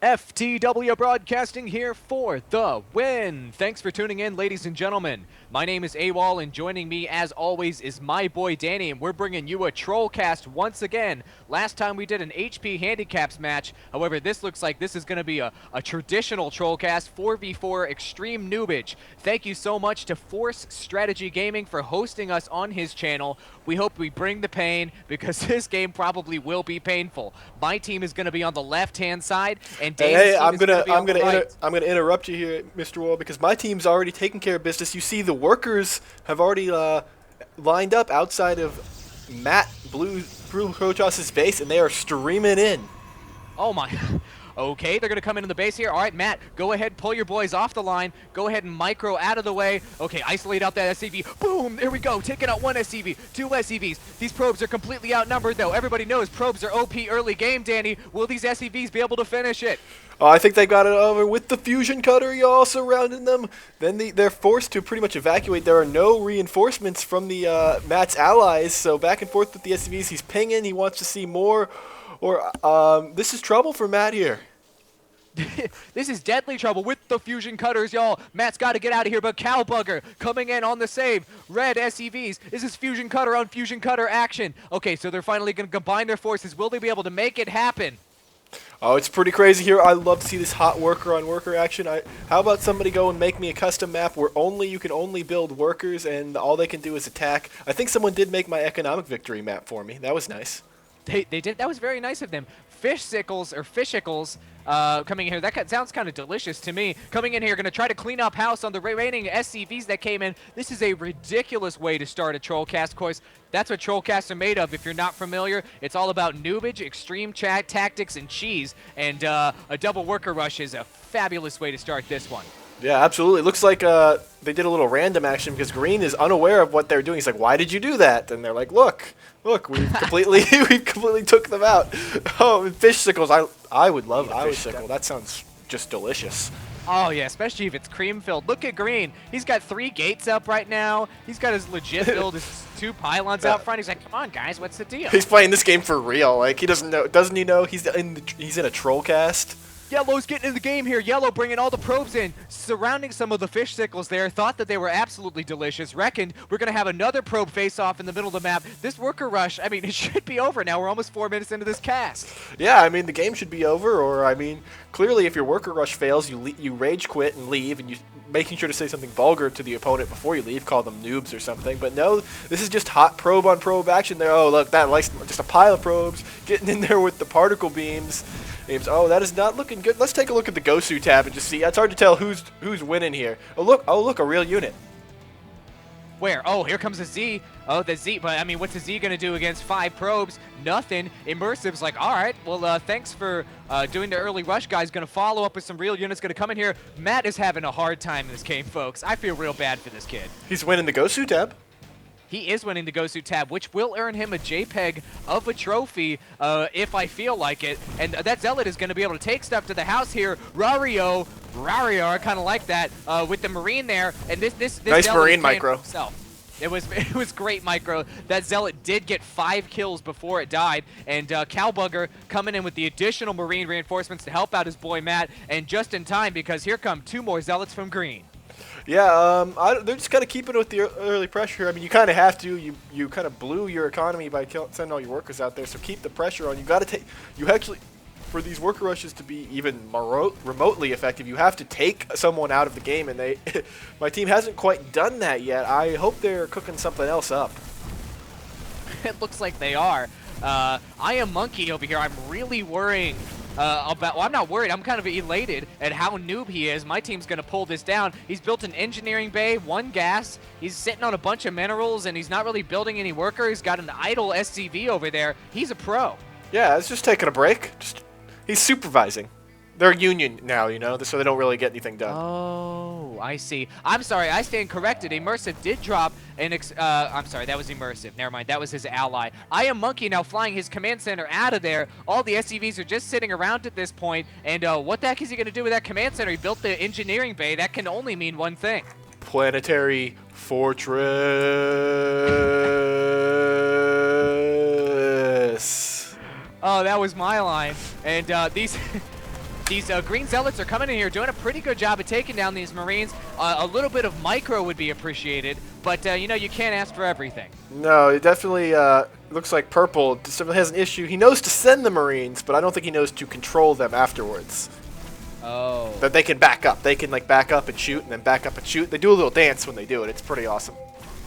FTWBroadcasting here for the win. Thanks for tuning in, ladies and gentlemen. My name is AWOL, and joining me, as always, is my boy Danny, and we're bringing you a Trollcast once again. Last time we did an HP Handicaps match. However, this looks like this is going to be a traditional Trollcast 4v4 Extreme Noobage. Thank you so much to Force Strategy Gaming for hosting us on his channel. We hope we bring the pain, because this game probably will be painful. My team is going to be on the left-hand side, and Hey, I'm gonna interrupt you here, Mr. Wall, because my team's already taking care of business. You see, the workers have already lined up outside of Matt Blue Protoss's base, and they are streaming in. Oh my. Okay, they're going to come into the base here. All right, Matt, go ahead, pull your boys off the line. Go ahead and micro out of the way. Okay, isolate out that SCV. Boom, there we go. Taking out one SCV, two SCVs. These probes are completely outnumbered, though. Everybody knows probes are OP early game, Danny. Will these SCVs be able to finish it? Oh, I think they got it over with the fusion cutter, y'all, surrounding them. Then they're forced to pretty much evacuate. There are no reinforcements from the Matt's allies, so back and forth with the SCVs. He's pinging. He wants to see more. Or this is trouble for Matt here. This is deadly trouble with the fusion cutters, y'all. Matt's got to get out of here, but Cowbugger coming in on the save. Red SCVs. This is fusion cutter on fusion cutter action. Okay, so they're finally going to combine their forces. Will they be able to make it happen? Oh, it's pretty crazy here. I love to see this hot worker on worker action. How about somebody go and make me a custom map where you can only build workers and all they can do is attack. I think someone did make my economic victory map for me. That was nice. They did. That was very nice of them. Fishicles coming in here. That sounds kind of delicious to me. Coming in here, going to try to clean up house on the remaining SCVs that came in. This is a ridiculous way to start a Trollcast. Of course, that's what Trollcasts are made of. If you're not familiar, it's all about noobage, extreme tactics, and cheese. And a double worker rush is a fabulous way to start this one. Yeah, absolutely. Looks like they did a little random action because Green is unaware of what they're doing. He's like, "Why did you do that?" And they're like, "Look, we've completely took them out." Oh, and fish sickles. I would love a fish sickle. That sounds just delicious. Oh yeah, especially if it's cream filled. Look at Green. He's got 3 gates up right now. He's got his legit build, his 2 pylons out front. He's like, "Come on, guys, what's the deal?" He's playing this game for real. Like he doesn't know. Doesn't he know he's in a Trollcast? Yellow's getting in the game here. Yellow bringing all the probes in, surrounding some of the fish sickles there. Thought that they were absolutely delicious. Reckoned we're going to have another probe face-off in the middle of the map. This worker rush, I mean, it should be over now. We're almost 4 minutes into this cast. Yeah, I mean, the game should be over, or, I mean, clearly if your worker rush fails, you rage quit and leave, and you making sure to say something vulgar to the opponent before you leave, call them noobs or something. But no, this is just hot probe on probe action there. Oh, look, just a pile of probes getting in there with the particle beams. Oh, that is not looking good. Let's take a look at the Gosu tab and just see. It's hard to tell who's winning here. Oh look, a real unit. Where? Oh, here comes a Z. Oh, the Z. But I mean, what's the Z gonna do against 5 probes? Nothing. Immersive's like, all right. Well, thanks for doing the early rush, guys. Gonna follow up with some real units. Gonna come in here. Matt is having a hard time in this game, folks. I feel real bad for this kid. He's winning the Gosu tab. He is winning the Gosu tab, which will earn him a JPEG of a trophy if I feel like it. And that Zealot is going to be able to take stuff to the house here. Rario, I kind of like that with the Marine there. And this nice Zealot Marine micro. It was great micro. That Zealot did get 5 kills before it died. And Cowbugger coming in with the additional Marine reinforcements to help out his boy Matt. And just in time, because here come 2 more Zealots from Green. Yeah, they're just kind of keeping with the early pressure. I mean, you kind of have to. You kind of blew your economy by sending all your workers out there. So keep the pressure on. You got to take. You actually, for these worker rushes to be even remotely effective, you have to take someone out of the game. And my team hasn't quite done that yet. I hope they're cooking something else up. It looks like they are. I am Monkey over here. I'm really worrying. Well, I'm not worried. I'm kind of elated at how noob he is. My team's going to pull this down. He's built an engineering bay, 1 gas. He's sitting on a bunch of minerals, and he's not really building any worker. He's got an idle SCV over there. He's a pro. Yeah, it's just taking a break. He's supervising. They're a union now, you know, so they don't really get anything done. Oh, I see. I'm sorry, I stand corrected. Immersive did drop an I'm sorry, that was Immersive. Never mind, that was his ally. I am Monkey now flying his command center out of there. All the SCVs are just sitting around at this point. And what the heck is he going to do with that command center? He built the engineering bay. That can only mean one thing. Planetary Fortress. Oh, that was my line. And these These green zealots are coming in here doing a pretty good job of taking down these Marines. A little bit of micro would be appreciated, but you know, you can't ask for everything. No, it definitely looks like Purple definitely has an issue. He knows to send the Marines, but I don't think he knows to control them afterwards. Oh. That they can back up. They can like back up and shoot and then back up and shoot. They do a little dance when they do it. It's pretty awesome.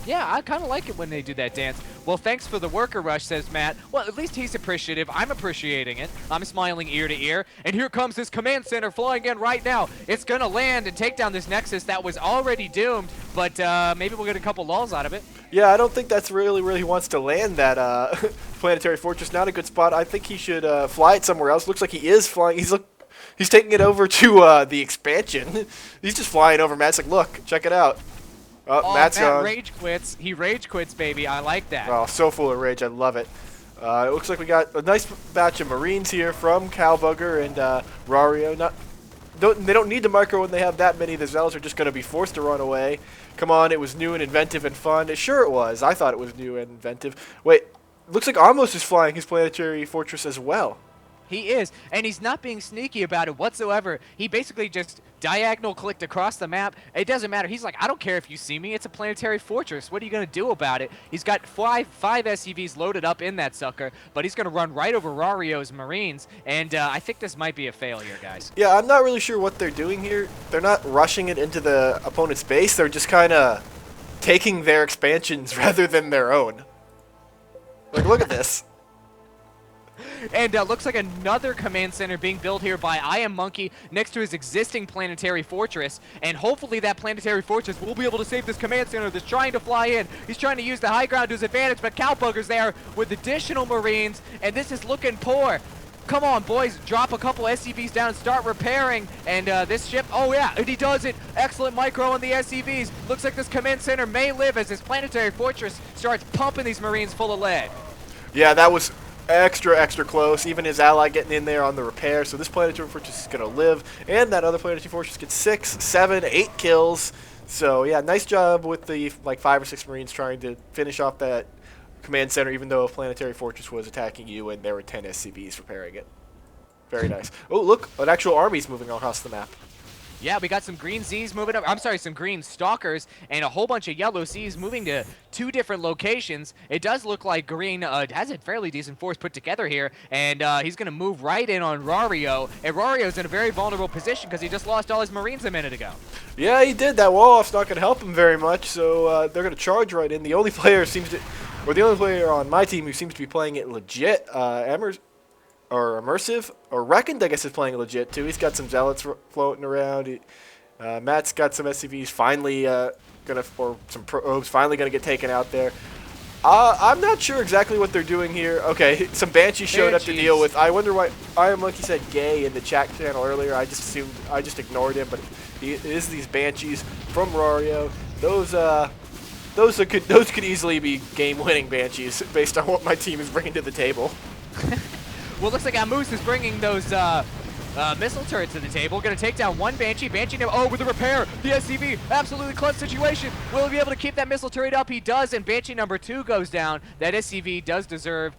Yeah, I kind of like it when they do that dance. Well, thanks for the worker rush, says Matt. Well, at least he's appreciative. I'm appreciating it. I'm smiling ear to ear. And here comes this command center flying in right now. It's going to land and take down this Nexus that was already doomed, but maybe we'll get a couple lulls out of it. Yeah, I don't think that's really where he wants to land that planetary fortress. Not a good spot. I think he should fly it somewhere else. Looks like he is flying. He's taking it over to the expansion. He's just flying over. Matt's like, look, check it out. Oh, Matt's Matt gone. rage quits. He rage quits, baby. I like that. Oh, so full of rage. I love it. It looks like we got a nice batch of Marines here from Cowbugger and Rario. They don't need to micro when they have that many. The Zealots are just going to be forced to run away. Come on, it was new and inventive and fun. Sure it was. I thought it was new and inventive. Wait, looks like Amos is flying his planetary fortress as well. He is, and he's not being sneaky about it whatsoever. He basically just diagonal clicked across the map. It doesn't matter. He's like, I don't care if you see me. It's a planetary fortress. What are you going to do about it? He's got five SCVs loaded up in that sucker, but he's going to run right over Rario's Marines, and I think this might be a failure, guys. Yeah, I'm not really sure what they're doing here. They're not rushing it into the opponent's base. They're just kind of taking their expansions rather than their own. Like, look at this. And looks like another command center being built here by I Am Monkey next to his existing planetary fortress. And hopefully that planetary fortress will be able to save this command center that's trying to fly in. He's trying to use the high ground to his advantage, but Cowbugger's there with additional Marines, and this is looking poor. Come on, boys, drop a couple SCVs down and start repairing. And this ship, oh yeah, and he does it. Excellent micro on the SCVs. Looks like this command center may live as this planetary fortress starts pumping these Marines full of lead. Yeah, that was extra close. Even his ally getting in there on the repair. So this planetary fortress is going to live. And that other planetary fortress gets 6, 7, 8 kills. So yeah, nice job with the like 5 or 6 Marines trying to finish off that command center, even though a planetary fortress was attacking you and there were 10 SCVs repairing it. Very nice. Oh, look, an actual army's moving across the map. Yeah, we got some green Zs moving up. I'm sorry, some green stalkers and a whole bunch of yellow Cs moving to 2 different locations. It does look like green has a fairly decent force put together here, and he's going to move right in on Rario. And Rario's in a very vulnerable position because he just lost all his Marines a minute ago. Yeah, he did. That wall-off's not going to help him very much, so they're going to charge right in. The only player on my team who seems to be playing it legit, Immersive, or Reckoned, I guess, is playing legit too. He's got some Zealots floating around. Matt's got some SCVs some probes finally gonna get taken out there. I'm not sure exactly what they're doing here. Okay, some Banshees showed up to deal with. I wonder why I Am Monkey said gay in the chat channel earlier. I just ignored him, but it is these Banshees from Rario. Those could easily be game-winning Banshees based on what my team is bringing to the table. Well, looks like Amoose is bringing those missile turrets to the table. Going to take down one Banshee. Banshee now, with the repair. The SCV, absolutely clutch situation. Will he be able to keep that missile turret up? He does, and Banshee number 2 goes down. That SCV does deserve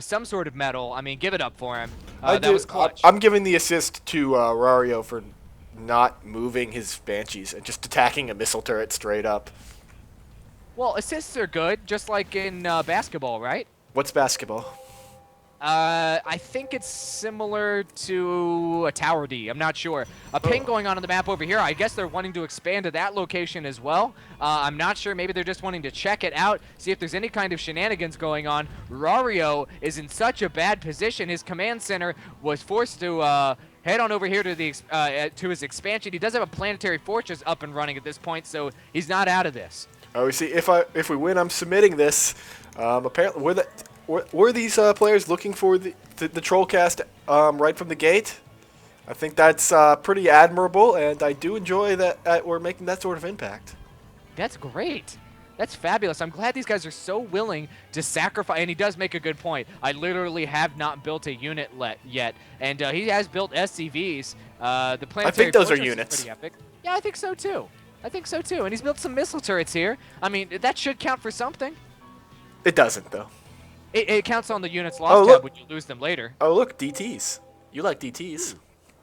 some sort of medal. I mean, give it up for him. That was clutch. I'm giving the assist to Rario for not moving his Banshees and just attacking a missile turret straight up. Well, assists are good, just like in basketball, right? What's basketball? I think it's similar to a Tower D. I'm not sure. A ping going on the map over here. I guess they're wanting to expand to that location as well. I'm not sure. Maybe they're just wanting to check it out, see if there's any kind of shenanigans going on. Rario is in such a bad position. His command center was forced to head on over here to the to his expansion. He does have a planetary fortress up and running at this point, so he's not out of this. Oh, we see. If we win, I'm submitting this. Apparently, were these players looking for the Trollcast right from the gate? I think that's pretty admirable, and I do enjoy that we're making that sort of impact. That's great. That's fabulous. I'm glad these guys are so willing to sacrifice, and he does make a good point. I literally have not built a unit yet, and he has built SCVs. The planetary I think those are fortress is units. pretty epic. Yeah, I think so too. And he's built some missile turrets here. I mean, that should count for something. It doesn't, though. It counts on the units lost tab when you lose them later. Oh, look, DTs. You like DTs.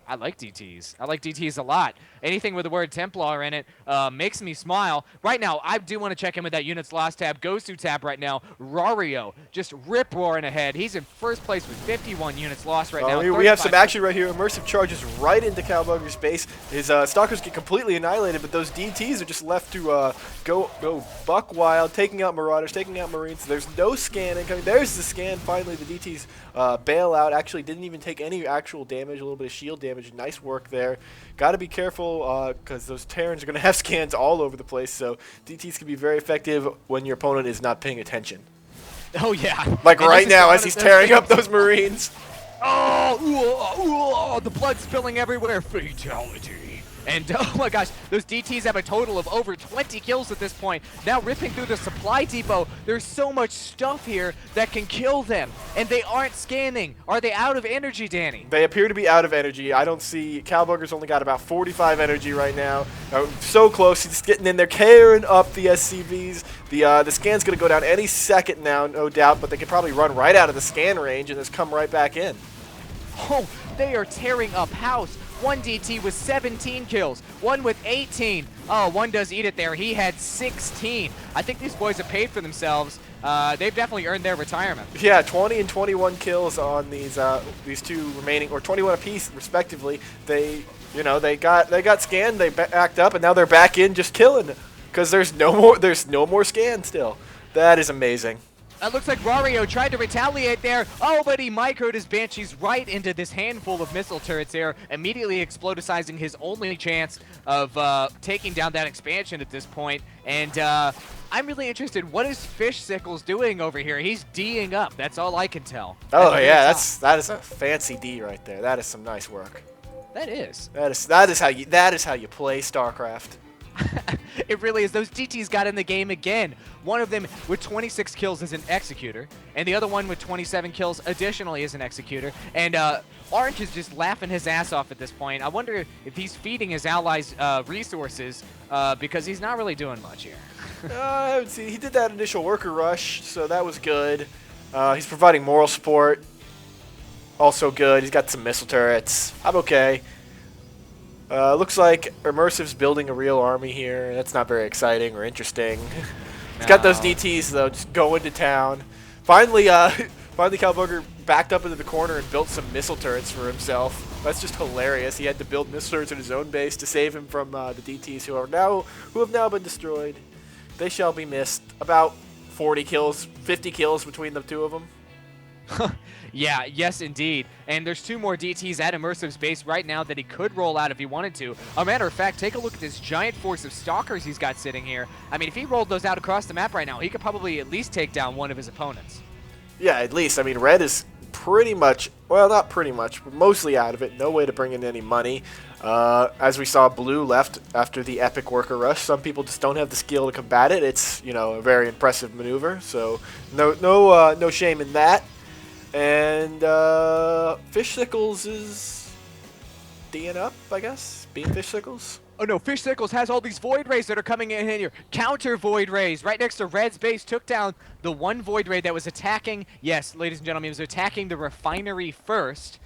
I like DTs. I like DTs a lot. Anything with the word Templar in it makes me smile. Right now, I do want to check in with that units lost tab. Goes to tab right now. Rario just rip-roaring ahead. He's in first place with 51 units lost right now. We have some action right here. Immersive charges right into Calbugger's base. His Stalkers get completely annihilated, but those DTs are just left to go buck wild, taking out Marauders, taking out Marines. There's no scan incoming. There's the scan. Finally, the DTs bail out. Actually, didn't even take any actual damage, a little bit of shield damage. Nice work there. Got to be careful because those Terrans are going to have scans all over the place, so DTs can be very effective when your opponent is not paying attention. Oh, yeah. Like right now as he's tearing up those Marines. Oh, the blood spilling everywhere. Fatality. And oh my gosh, those DTs have a total of over 20 kills at this point. Now ripping through the supply depot. There's so much stuff here that can kill them. And they aren't scanning. Are they out of energy, Danny? They appear to be out of energy. I don't see... Calbugger's only got about 45 energy right now. So close. He's getting in there, carrying up the SCVs. The scan's going to go down any second now, no doubt. But they can probably run right out of the scan range and just come right back in. Oh, they are tearing up house. One DT with 17 kills, one with 18. Oh, one does eat it there. He had 16. I think these boys have paid for themselves. They've definitely earned their retirement. Yeah, 20 and 21 kills on these two remaining, or 21 apiece, respectively. They got scanned, they backed up, and now they're back in just killing. Because there's no more scan still. That is amazing. It looks like Rario tried to retaliate there. Oh, but he microed his Banshees right into this handful of missile turrets here, immediately explodicizing his only chance of taking down that expansion at this point. And I'm really interested. What is Fish Sickles doing over here? He's D'ing up. That's all I can tell. Oh yeah, that is a fancy D right there. That is some nice work. That is. That is how you play StarCraft. It really is. Those DTs got in the game again. One of them with 26 kills as an executor, and the other one with 27 kills additionally as an executor. And Orange is just laughing his ass off at this point. I wonder if he's feeding his allies resources because he's not really doing much here. He did that initial worker rush, so that was good. He's providing moral support. Also good. He's got some missile turrets. I'm okay. Looks like Immersive's building a real army here. That's not very exciting or interesting. He's got those DTs, though, just going to town. Finally, Calbugger backed up into the corner and built some missile turrets for himself. That's just hilarious. He had to build missile turrets in his own base to save him from the DTs who have now been destroyed. They shall be missed. About 40 kills, 50 kills between the two of them. Yeah, yes, indeed. And there's two more DTs at Immersive's base right now that he could roll out if he wanted to. A matter of fact, take a look at this giant force of Stalkers he's got sitting here. I mean, if he rolled those out across the map right now, he could probably at least take down one of his opponents. Yeah, at least. I mean, Red is pretty much, well, not pretty much, but mostly out of it. No way to bring in any money. As we saw, Blue left after the epic worker rush. Some people just don't have the skill to combat it. It's, a very impressive maneuver. So no shame in that. And Fish Sickles is D'ing up, I guess, being Fish Sickles. Oh no, Fish Sickles has all these Void Rays that are coming in here. Counter Void Rays right next to Red's base. Took down the one Void Ray that was attacking, yes, ladies and gentlemen, he was attacking the refinery first.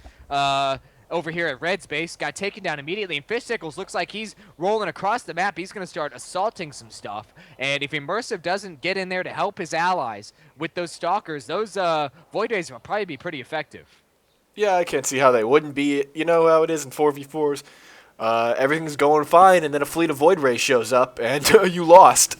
Over here at Red's base, got taken down immediately, and Fish Sickles looks like he's rolling across the map. He's going to start assaulting some stuff, and if Immersive doesn't get in there to help his allies with those Stalkers, those Void Rays will probably be pretty effective. Yeah, I can't see how they wouldn't be. You know how it is in 4v4s. Everything's going fine, and then a fleet of Void Rays shows up, and you lost.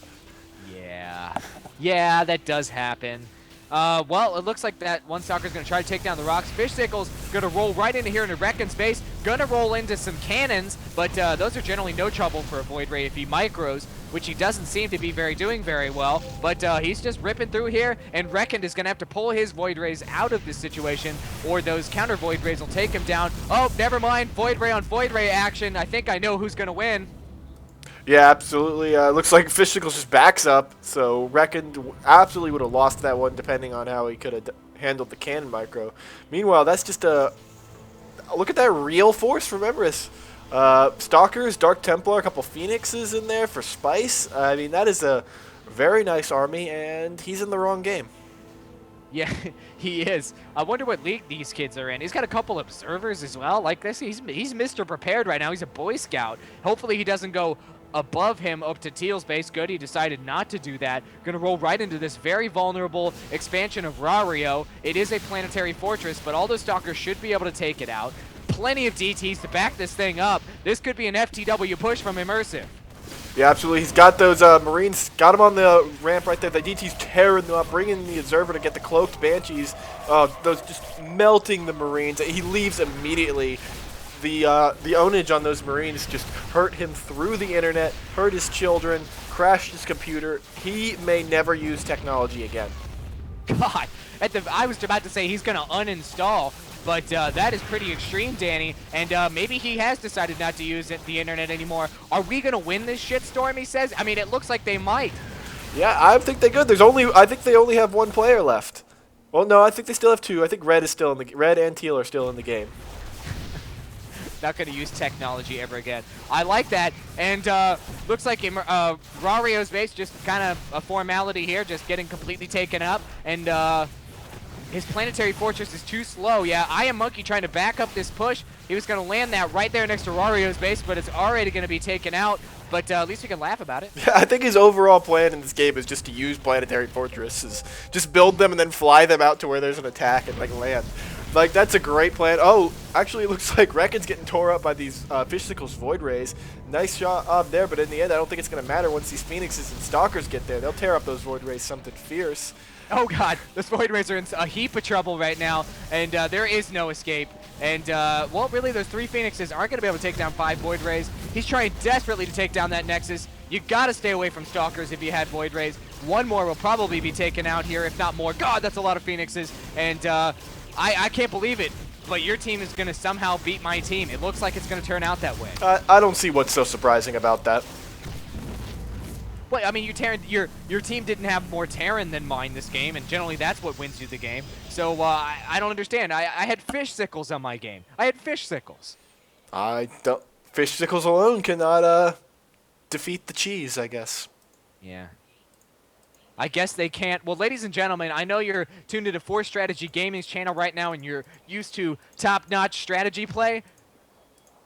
Yeah, that does happen. Well, it looks like that one Stalker's going to try to take down the rocks. Fish Sickles going to roll right into here into Reckon's base. Going to roll into some cannons, but those are generally no trouble for a Void Ray if he micros, which he doesn't seem to be doing very well. But he's just ripping through here, and Reckon is going to have to pull his Void Rays out of this situation, or those counter Void Rays will take him down. Oh, never mind. Void Ray on Void Ray action. I think I know who's going to win. Yeah, absolutely. Looks like Fish Sickles just backs up, so Reckon absolutely would have lost that one depending on how he could have handled the cannon micro. Meanwhile, that's just a... Look at that real force from Emrys. Stalkers, Dark Templar, a couple Phoenixes in there for spice. I mean, that is a very nice army, and he's in the wrong game. Yeah, he is. I wonder what league these kids are in. He's got a couple observers as well. Like this, he's Mr. Prepared right now. He's a Boy Scout. Hopefully he doesn't go above him up to Teal's base. Good, he decided not to do that. Gonna roll right into this very vulnerable expansion of Rario. It is a planetary fortress, but all those stalkers should be able to take it out. Plenty of DTs to back this thing up. This could be an FTW push from Immersive. Yeah, absolutely. He's got those Marines, got him on the ramp right there. The DT's tearing them up, bringing the Observer to get the cloaked Banshees. Those just melting the Marines. He leaves immediately. The ownage on those Marines just hurt him through the internet, hurt his children, crashed his computer. He may never use technology again. God, I was about to say he's going to uninstall, but that is pretty extreme, Danny. And maybe he has decided not to use the internet anymore. Are we going to win this shitstorm, he says? I mean, it looks like they might. Yeah, I think they could. I think they only have one player left. Well, no, I think they still have two. I think Red and Teal are still in the game. Not going to use technology ever again. I like that. And looks like Rario's base, just kind of a formality here, just getting completely taken up. And his planetary fortress is too slow. Yeah, I Am Monkey trying to back up this push. He was going to land that right there next to Rario's base, but it's already going to be taken out. But at least we can laugh about it. Yeah, I think his overall plan in this game is just to use planetary fortresses. Just build them and then fly them out to where there's an attack and like land. Like, that's a great plan. Oh, actually it looks like Reckon's getting tore up by these Fishsicles Void Rays. Nice shot up there, but in the end I don't think it's going to matter once these Phoenixes and Stalkers get there. They'll tear up those Void Rays something fierce. Oh god, those Void Rays are in a heap of trouble right now, and there is no escape. And, well, really, those 3 Phoenixes aren't going to be able to take down 5 Void Rays. He's trying desperately to take down that Nexus. You got to stay away from Stalkers if you had Void Rays. One more will probably be taken out here, if not more. God, that's a lot of Phoenixes. And I can't believe it, but your team is going to somehow beat my team. It looks like it's going to turn out that way. I don't see what's so surprising about that. Well, I mean, your team didn't have more Terran than mine this game, and generally that's what wins you the game. So I don't understand. I had fish sickles on my game. I had fish sickles. Fish sickles alone cannot defeat the cheese, I guess. Yeah. I guess they can't. Well, ladies and gentlemen, I know you're tuned into Force Strategy Gaming's channel right now, and you're used to top-notch strategy play.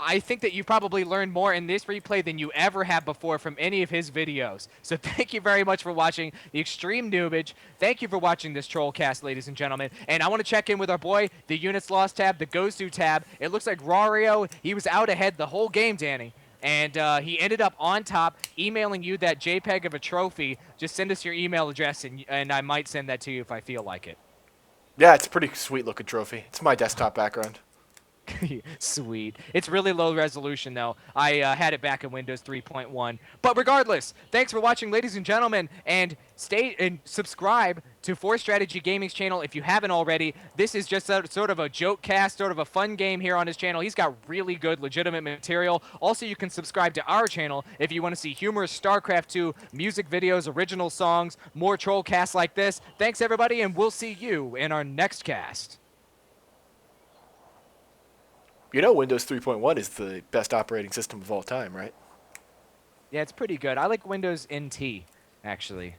I think that you probably learned more in this replay than you ever have before from any of his videos. So thank you very much for watching the Extreme Noobage. Thank you for watching this Trollcast, ladies and gentlemen. And I want to check in with our boy, the Units Lost tab, the Goes To tab. It looks like Rario, he was out ahead the whole game, Danny. And he ended up on top, emailing you that JPEG of a trophy. Just send us your email address, and I might send that to you if I feel like it. Yeah, it's a pretty sweet-looking trophy. It's my desktop background. Sweet. It's really low resolution, though. I had it back in Windows 3.1. But regardless, thanks for watching, ladies and gentlemen, and stay and subscribe to Force Strategy Gaming's channel if you haven't already. This is just sort of a joke cast, sort of a fun game here on his channel. He's got really good, legitimate material. Also, you can subscribe to our channel if you want to see humorous StarCraft 2 music videos, original songs, more troll casts like this. Thanks, everybody, and we'll see you in our next cast. You know Windows 3.1 is the best operating system of all time, right? Yeah, it's pretty good. I like Windows NT, actually.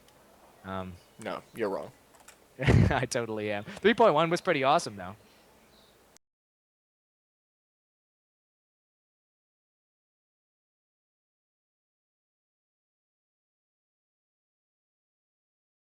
No, you're wrong. I totally am. 3.1 was pretty awesome, though.